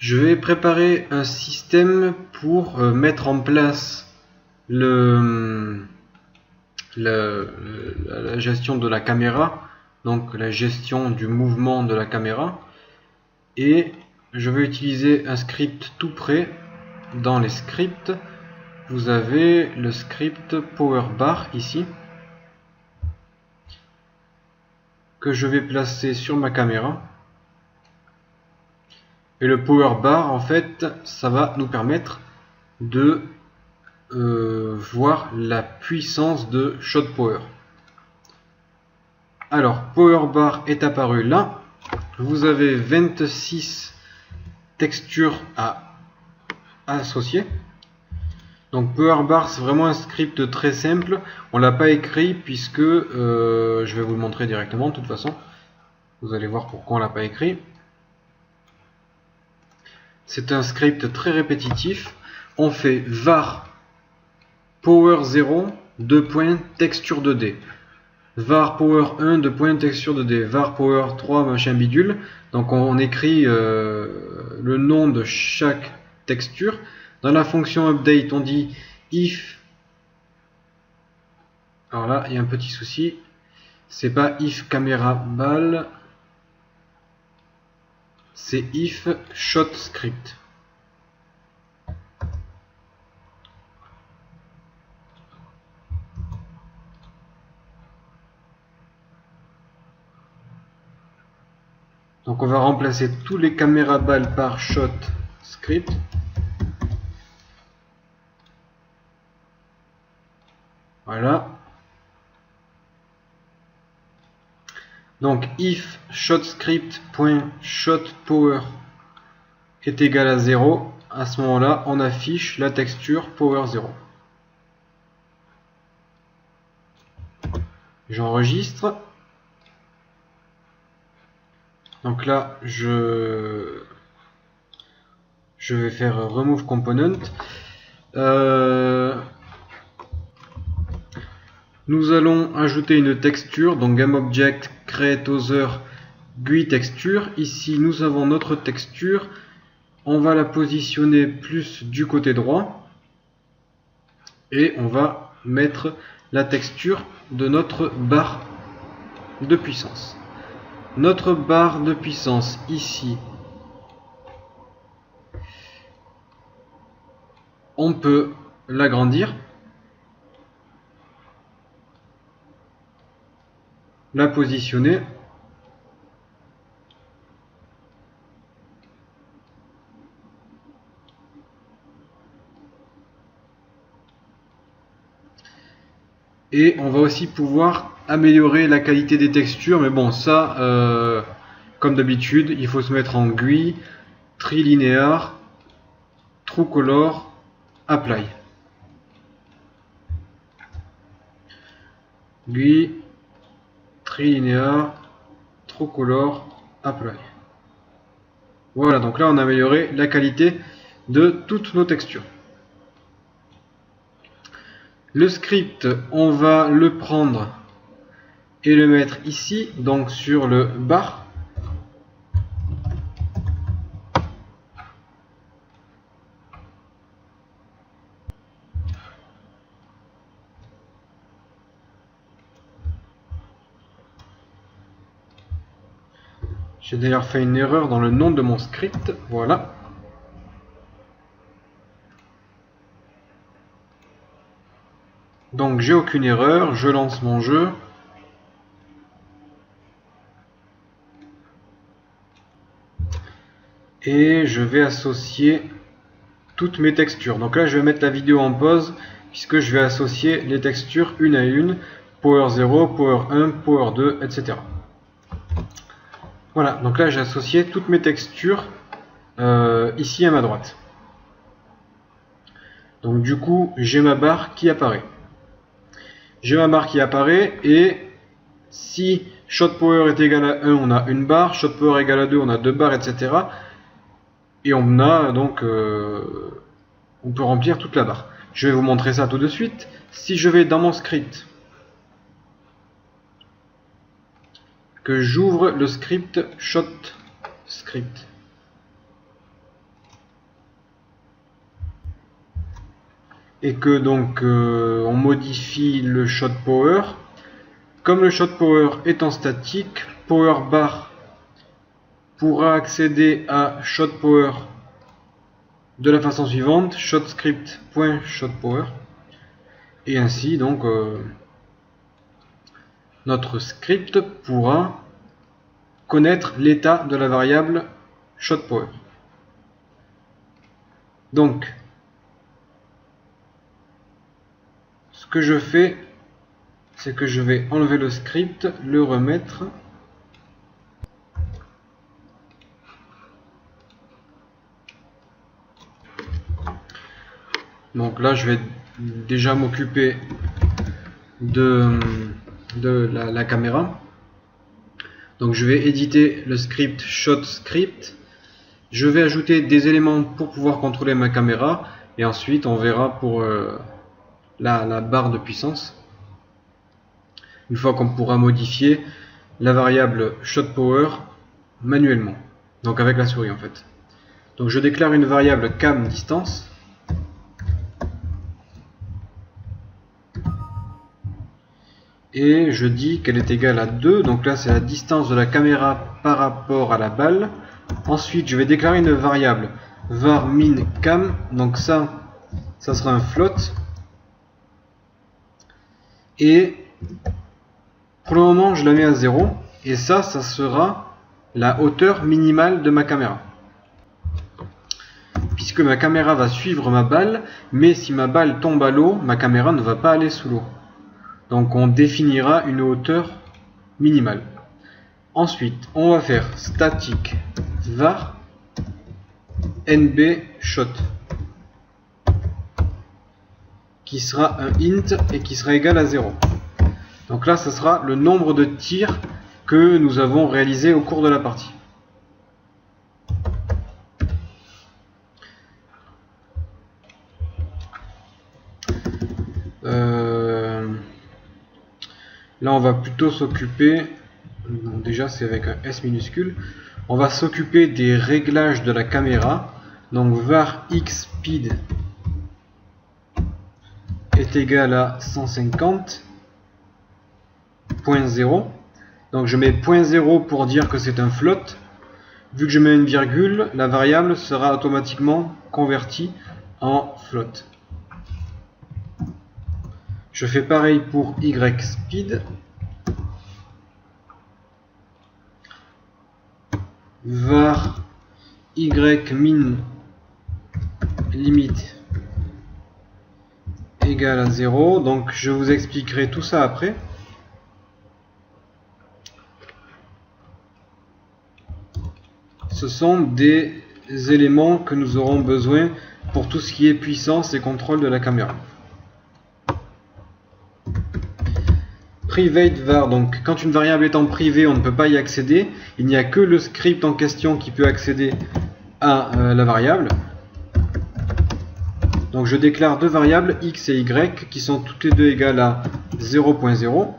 Je vais préparer un système pour mettre en place la gestion de la caméra, donc la gestion du mouvement de la caméra, et je vais utiliser un script tout prêt. Dans les scripts, vous avez le script PowerBar ici, que je vais placer sur ma caméra. Et le PowerBar, en fait, ça va nous permettre de voir la puissance de ShotPower. Alors, PowerBar est apparu là. Vous avez 26 textures à associer. Donc PowerBar, c'est vraiment un script très simple. On l'a pas écrit puisque je vais vous le montrer directement de toute façon. Vous allez voir pourquoi on l'a pas écrit. C'est un script très répétitif. On fait var power 0 texture 2D. Var power 1 texture 2D. Var power 3 machin bidule. Donc on écrit le nom de chaque texture. Dans la fonction update, on dit if. Alors là, il y a un petit souci. C'est pas if camera ball. C'est if shot script. Donc on va remplacer tous les caméras balles par shot script. Voilà. Donc if shotScript.shotPower est égal à 0, à ce moment-là, on affiche la texture power 0. J'enregistre. Donc là, je vais faire remove component. Nous allons ajouter une texture, donc GameObject create other GUI texture. Ici, nous avons notre texture. On va la positionner plus du côté droit et on va mettre la texture de notre barre de puissance. Notre barre de puissance ici, on peut l'agrandir, la positionner et on va aussi pouvoir améliorer la qualité des textures, mais bon, ça comme d'habitude il faut se mettre en GUI, Trilinear, TrueColor, Apply. GUI, Trilinear, TrueColor, Apply. Voilà, donc là on a amélioré la qualité de toutes nos textures. Le script, on va le prendre et le mettre ici, donc sur le bar. J'ai d'ailleurs fait une erreur dans le nom de mon script, voilà. Donc j'ai aucune erreur, je lance mon jeu. Et je vais associer toutes mes textures. Donc là je vais mettre la vidéo en pause puisque je vais associer les textures une à une. Power 0, Power 1, Power 2, etc. Voilà, donc là j'ai associé toutes mes textures ici à ma droite. Donc du coup j'ai ma barre qui apparaît. J'ai ma barre qui apparaît et si ShotPower est égal à 1, on a une barre, ShotPower égale à 2, on a deux barres, etc. Et on a donc on peut remplir toute la barre. Je vais vous montrer ça tout de suite. Si je vais dans mon script, que j'ouvre le script ShotScript, et que donc on modifie le shot power. Comme le shot power est en statique, power bar pourra accéder à shot power de la façon suivante, shotScript.shotPower, et ainsi donc notre script pourra connaître l'état de la variable shotPower. Donc ce que je fais, c'est que je vais enlever le script, le remettre. Donc là, je vais déjà m'occuper de la caméra. Donc je vais éditer le script shotScript. Je vais ajouter des éléments pour pouvoir contrôler ma caméra. Et ensuite, on verra pour la barre de puissance. Une fois qu'on pourra modifier la variable shotPower manuellement. Donc avec la souris en fait. Donc je déclare une variable cam distance. Et je dis qu'elle est égale à 2, donc là c'est la distance de la caméra par rapport à la balle. Ensuite je vais déclarer une variable var min cam, donc ça sera un float. Et pour le moment je la mets à 0, et ça sera la hauteur minimale de ma caméra. Puisque ma caméra va suivre ma balle, mais si ma balle tombe à l'eau, ma caméra ne va pas aller sous l'eau. Donc on définira une hauteur minimale. Ensuite, on va faire static var nb shot, qui sera un int et qui sera égal à 0. Donc là, ce sera le nombre de tirs que nous avons réalisé au cours de la partie. Là, on va plutôt s'occuper, déjà c'est avec un S minuscule, on va s'occuper des réglages de la caméra. Donc var xspeed est égal à 150.0. Donc je mets 0.0 pour dire que c'est un float. Vu que je mets une virgule, la variable sera automatiquement convertie en float. Je fais pareil pour yspeed. Var ymin limite égale à 0. Donc je vous expliquerai tout ça après. Ce sont des éléments que nous aurons besoin pour tout ce qui est puissance et contrôle de la caméra. Private var, donc quand une variable est en privé, on ne peut pas y accéder. Il n'y a que le script en question qui peut accéder à la variable. Donc je déclare deux variables x et y qui sont toutes les deux égales à 0.0.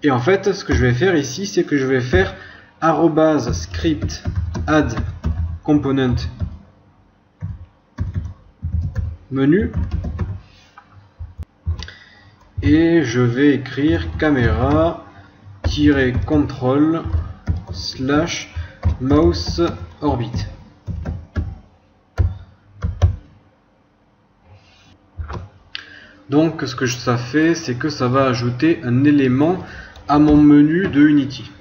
Et en fait, ce que je vais faire ici, c'est que je vais faire @script add component menu. Et je vais écrire caméra-control/mouse orbit. Donc ce que ça fait, c'est que ça va ajouter un élément à mon menu de Unity.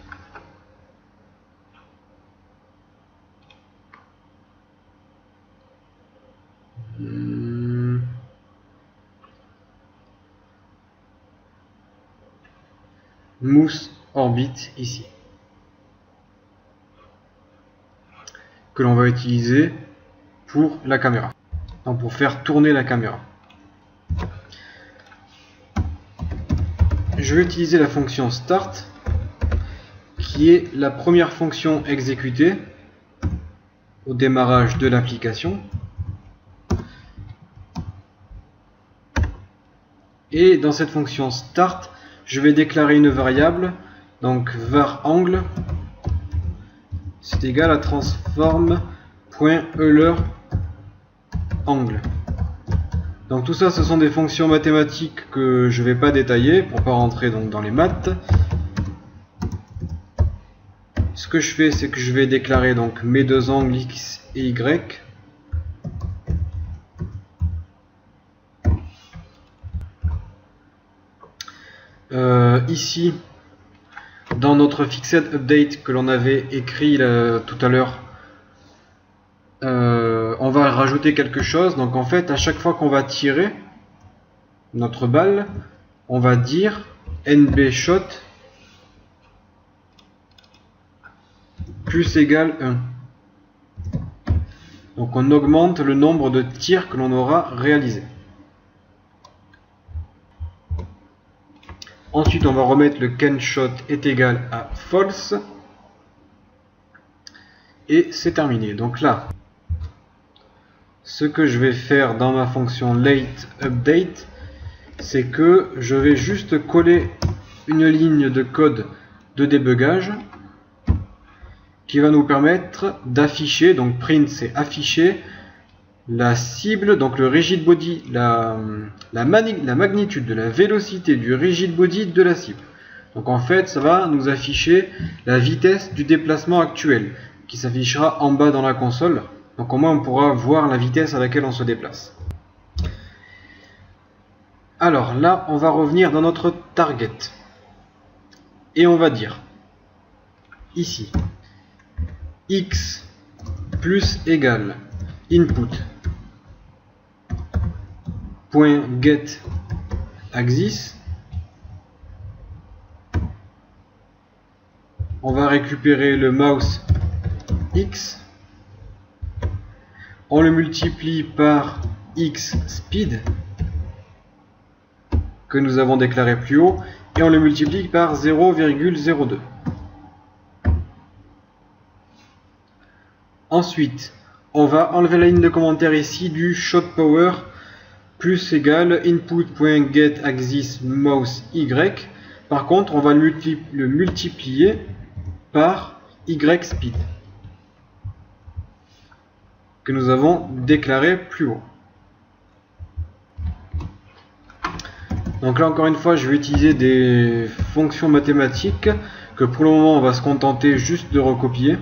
Mouse orbit ici, que l'on va utiliser pour la caméra, donc pour faire tourner la caméra. Je vais utiliser la fonction start, qui est la première fonction exécutée au démarrage de l'application. Et dans cette fonction start, je vais déclarer une variable, donc var angle, c'est égal à transform.euler angle. Donc tout ça, ce sont des fonctions mathématiques que je ne vais pas détailler pour ne pas rentrer donc dans les maths. Ce que je fais, c'est que je vais déclarer donc mes deux angles x et y. Ici, dans notre fixed update que l'on avait écrit tout à l'heure, on va rajouter quelque chose. Donc en fait, à chaque fois qu'on va tirer notre balle, on va dire NB shot plus égale 1. Donc on augmente le nombre de tirs que l'on aura réalisé. Ensuite, on va remettre le can shot est égal à false. Et c'est terminé. Donc là, ce que je vais faire dans ma fonction late update, c'est que je vais juste coller une ligne de code de débugage qui va nous permettre d'afficher, donc print c'est afficher la cible, donc le rigid body, la magnitude de la vélocité du rigid body de la cible. Donc en fait, ça va nous afficher la vitesse du déplacement actuel qui s'affichera en bas dans la console. Donc au moins on pourra voir la vitesse à laquelle on se déplace. Alors là, on va revenir dans notre target et on va dire ici x plus égale input point get axis. On va récupérer le mouse x, on le multiplie par x speed que nous avons déclaré plus haut et on le multiplie par 0,02. Ensuite, on va enlever la ligne de commentaire ici du shot power plus égale input.getAxis mouse y. Par contre, on va le multiplier par y speed que nous avons déclaré plus haut. Donc là encore une fois, je vais utiliser des fonctions mathématiques que pour le moment on va se contenter juste de recopier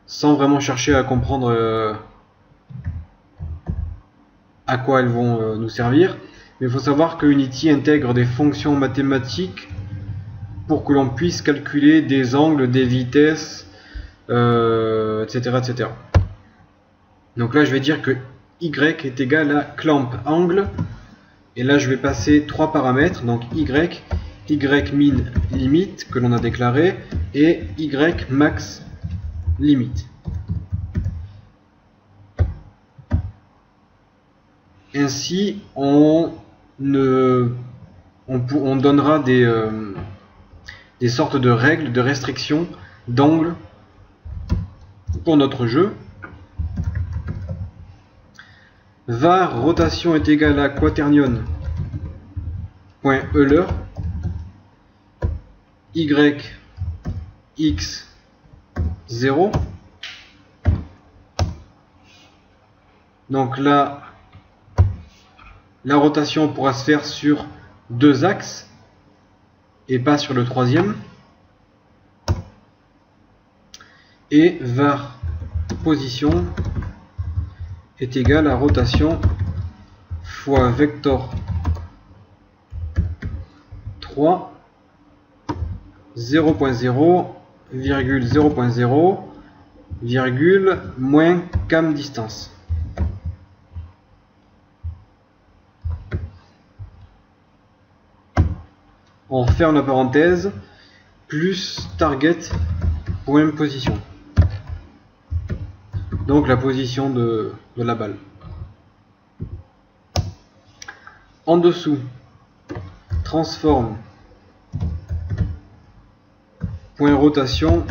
sans vraiment chercher à comprendre à quoi elles vont nous servir. Mais il faut savoir que Unity intègre des fonctions mathématiques pour que l'on puisse calculer des angles, des vitesses, etc., etc. Donc là je vais dire que y est égal à clamp angle. Et là je vais passer trois paramètres, donc y min limite que l'on a déclaré et y max limite. Ainsi on donnera des sortes de règles, de restrictions d'angle pour notre jeu. Var rotation est égal à quaternion point Euler y x 0. Donc là, la rotation pourra se faire sur deux axes et pas sur le troisième. Et var position est égal à rotation fois vector 3 0.0 0.0 virgule moins cam distance. On ferme la parenthèse plus target point position. Donc la position de la balle. En dessous, transform point rotation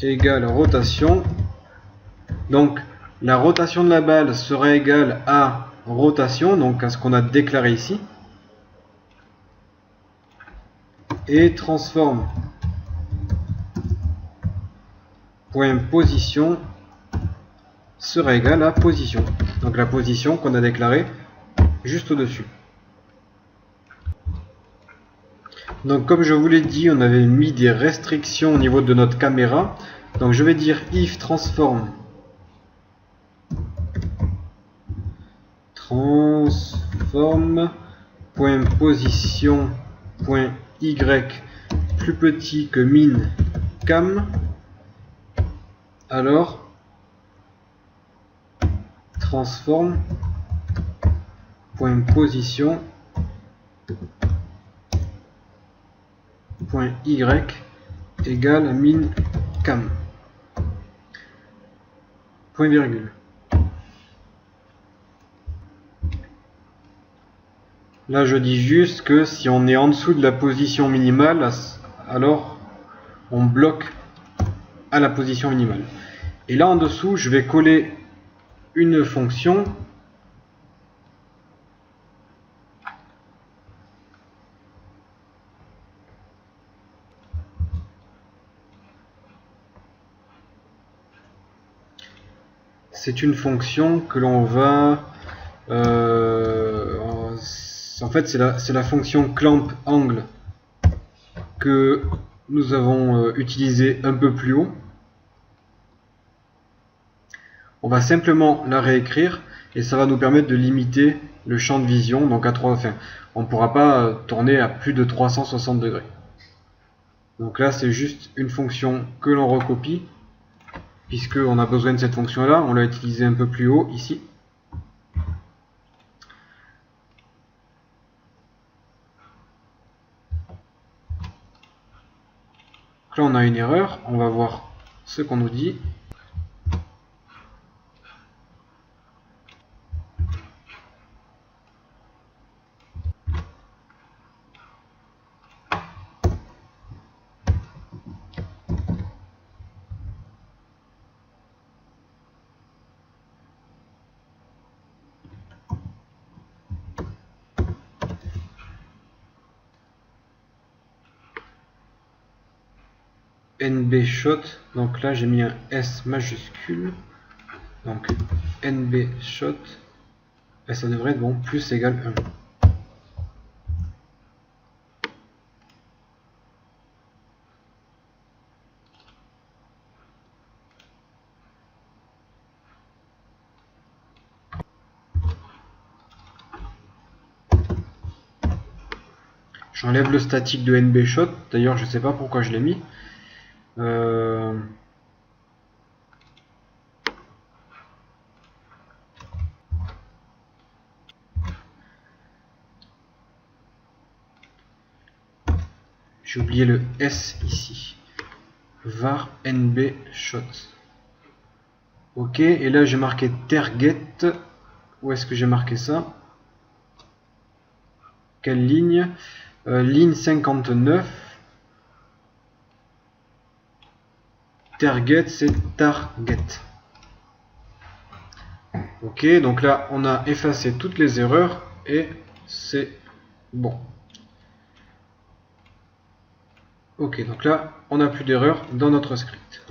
égale rotation. Donc la rotation de la balle sera égale à rotation, donc à ce qu'on a déclaré ici. Et transform point position sera égal à position. Donc la position qu'on a déclarée juste au-dessus. Donc comme je vous l'ai dit, on avait mis des restrictions au niveau de notre caméra. Donc je vais dire if transform .position.y plus petit que min cam, alors transform.position.y égale min cam. Point virgule. Là, je dis juste que si on est en dessous de la position minimale, alors on bloque à la position minimale. Et là, en dessous, je vais coller une fonction c'est une fonction que l'on va en fait c'est la fonction clamp angle que nous avons utilisé un peu plus haut. On va simplement la réécrire et ça va nous permettre de limiter le champ de vision, donc à 3, enfin, on ne pourra pas tourner à plus de 360 degrés. Donc là c'est juste une fonction que l'on recopie puisqu'on a besoin de cette fonction là, on l'a utilisée un peu plus haut ici. Donc là on a une erreur, on va voir ce qu'on nous dit. NB shot, donc là j'ai mis un S majuscule, donc NB shot, et ça devrait être bon, plus égale 1. J'enlève le statique de NB shot, d'ailleurs je sais pas pourquoi je l'ai mis. J'ai oublié le S ici. Var NB shot. Ok, et là j'ai marqué target. Où est-ce que j'ai marqué ça? Quelle ligne? Ligne 59. Target, c'est target. Ok, donc là on a effacé toutes les erreurs et c'est bon. Ok, donc là on n'a plus d'erreurs dans notre script.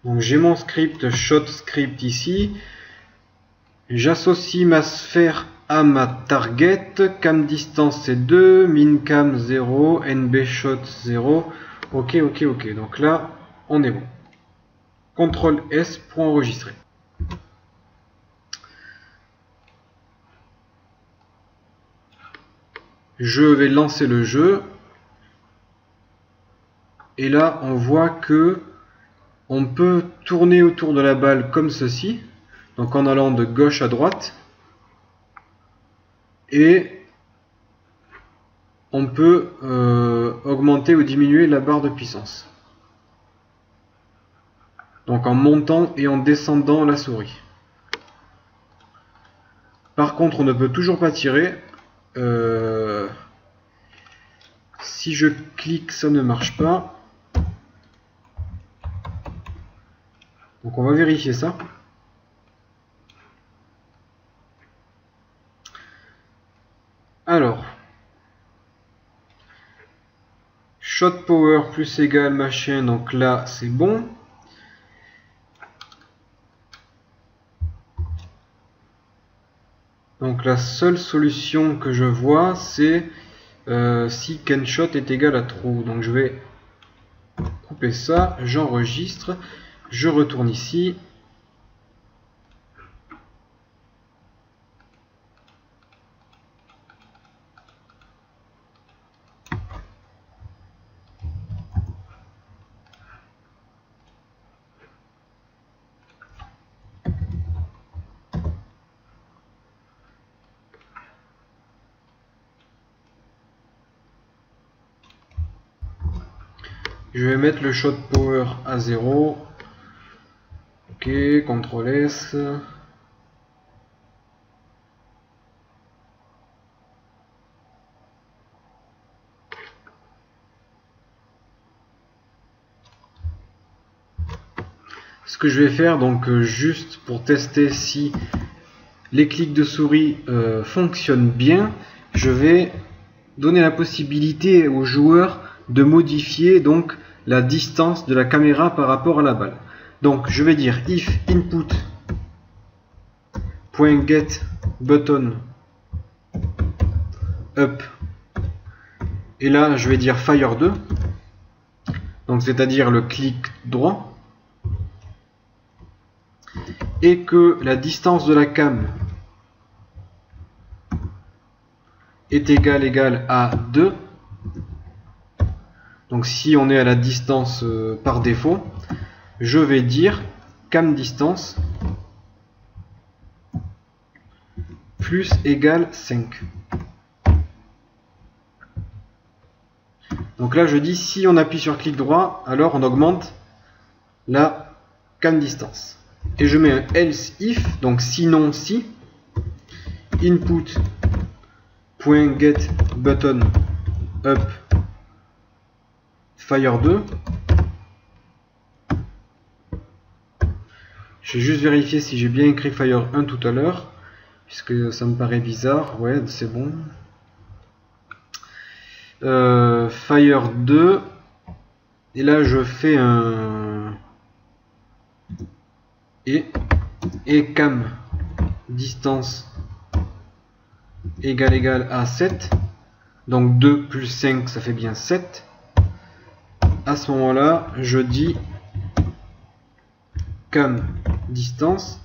Donc j'ai mon script shot script ici. J'associe ma sphère à ma target. Cam distance c'est 2, min cam 0, nb shot 0. Ok, ok, ok. Donc là on est bon. CTRL S pour enregistrer. Je vais lancer le jeu. Et là on voit que on peut tourner autour de la balle comme ceci, donc en allant de gauche à droite, et on peut augmenter ou diminuer la barre de puissance, donc en montant et en descendant la souris. Par contre on ne peut toujours pas tirer. Si je clique ça ne marche pas, donc on va vérifier ça. Alors shot power plus égal machin, donc là c'est bon. Donc la seule solution que je vois, c'est si canshot est égal à true. Donc je vais couper ça, j'enregistre, je retourne ici. Je vais mettre le shot power à 0. Ok, CTRL S. Ce que je vais faire, donc juste pour tester si les clics de souris fonctionnent bien, je vais donner la possibilité aux joueurs de modifier donc la distance de la caméra par rapport à la balle. Donc je vais dire if input.get button up, et là je vais dire fire 2, donc c'est-à-dire le clic droit, et que la distance de la cam est égale à 2. Donc si on est à la distance par défaut, je vais dire cam distance plus égale 5. Donc là je dis si on appuie sur clic droit, alors on augmente la cam distance. Et je mets un else if, donc sinon si input.get button up fire 2. Je vais juste vérifier si j'ai bien écrit fire 1 tout à l'heure, puisque ça me paraît bizarre. Ouais, c'est bon. Fire 2. Et là je fais un et cam distance égale à 7. Donc 2 plus 5 ça fait bien 7. À ce moment là je dis cam distance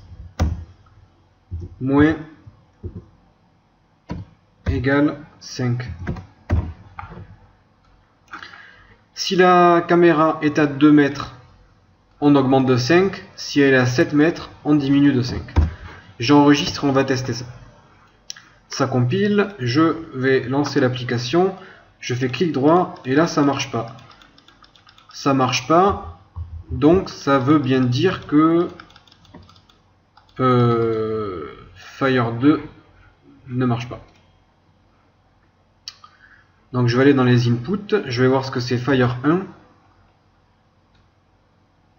moins égale 5. Si la caméra est à 2 mètres, on augmente de 5. Si elle est à 7 mètres, on diminue de 5. J'enregistre, on va tester ça. Ça compile, je vais lancer l'application, je fais clic droit et là ça marche pas. Ça marche pas, donc ça veut bien dire que Fire 2 ne marche pas. Donc je vais aller dans les inputs, je vais voir ce que c'est Fire 1.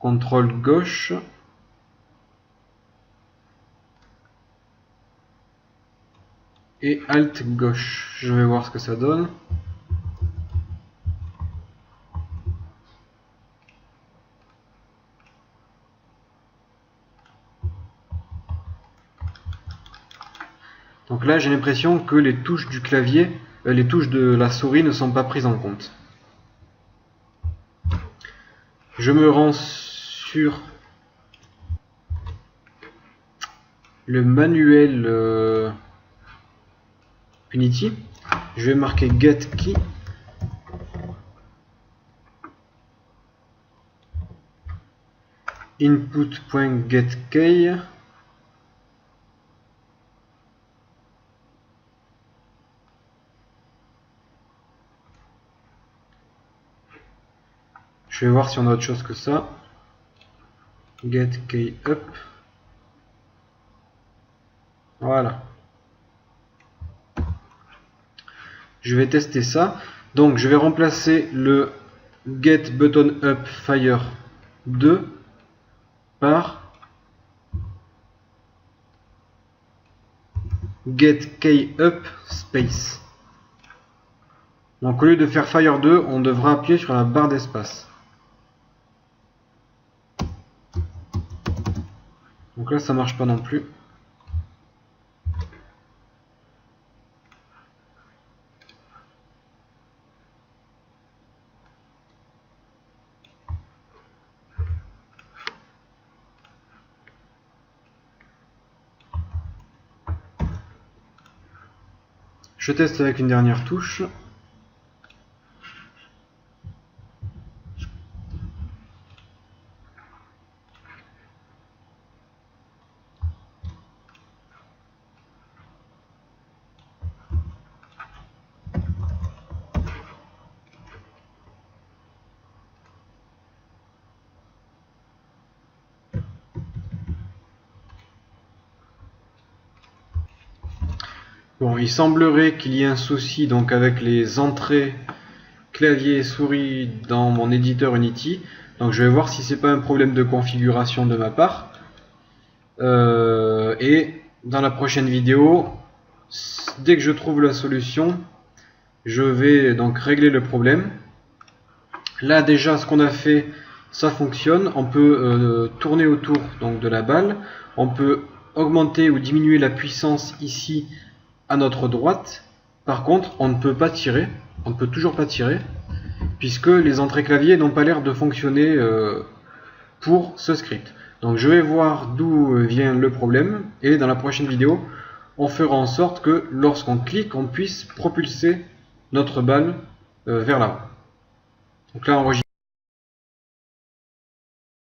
CTRL gauche. Et Alt gauche. Je vais voir ce que ça donne. Donc là j'ai l'impression que les touches du clavier, les touches de la souris ne sont pas prises en compte. Je me rends sur le manuel Unity. Je vais marquer get key. Input.getKey. Je vais voir si on a autre chose que ça. Get key up. Voilà. Je vais tester ça. Donc je vais remplacer le get button up fire 2 par get key up space. Donc au lieu de faire Fire 2, on devra appuyer sur la barre d'espace. Donc là ça marche pas non plus. Je teste avec une dernière touche. Bon, il semblerait qu'il y ait un souci donc avec les entrées clavier et souris dans mon éditeur Unity. Donc je vais voir si c'est pas un problème de configuration de ma part. Et dans la prochaine vidéo, dès que je trouve la solution, je vais donc régler le problème. Là déjà ce qu'on a fait, ça fonctionne. On peut tourner autour donc de la balle. On peut augmenter ou diminuer la puissance ici à notre droite. Par contre, on ne peut pas tirer. On ne peut toujours pas tirer puisque les entrées clavier n'ont pas l'air de fonctionner pour ce script. Donc je vais voir d'où vient le problème et dans la prochaine vidéo, on fera en sorte que lorsqu'on clique, on puisse propulser notre balle vers l'avant. Donc là, enregistré.